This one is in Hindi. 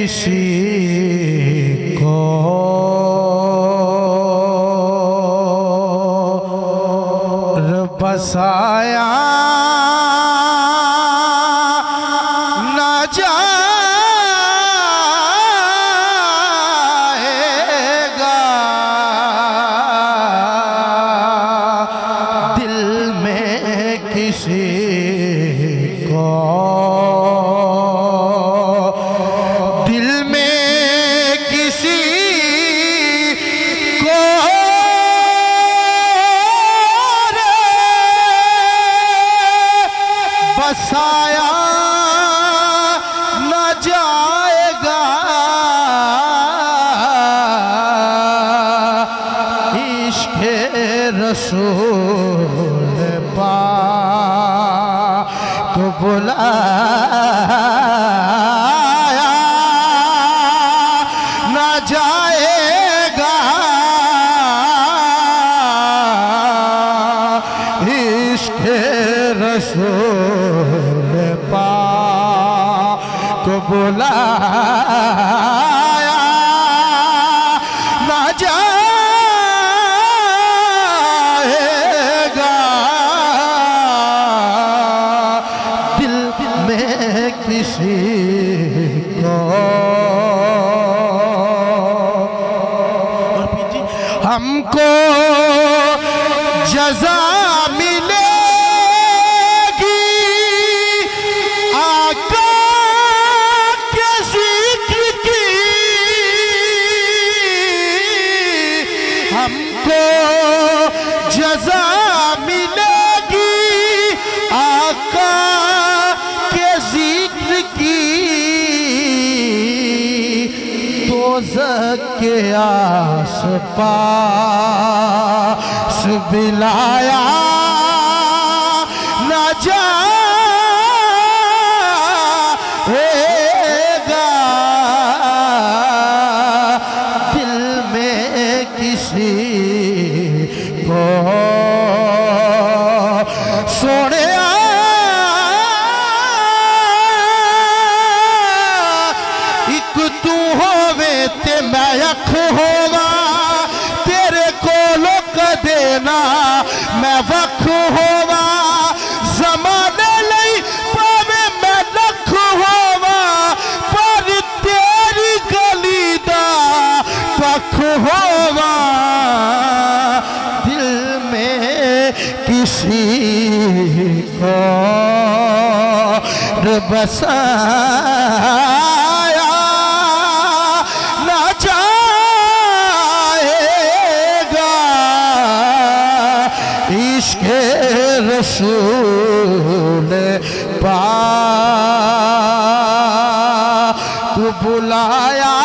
किसी को बसाया न जाएगा, दिल में किसी को, दिल में किसी को बसाया न जाएगा, इश्क़े रसूल पाक को बुलाया न जाएगा, इश्क़े रसूल को बुलाया न जाएगा, दिल में किसी को। और पीछे हमको जज़ा हमको जज़ा मिलेगी आका के ज़िक्र की, दोज़ख के आस पास बिलाया न जाएगा, दिल में किसी को। सोने एक तू होवे ते मैं अख होवा, तेरे कोलों कदे ना मैं वख होवा, ज़माने लई भावें मैं लख होवा, पर तेरी गली दा पख होवा, दिल में किसी को बसाया न जाएगा, इश्क़े रसूल पाक को बुलाया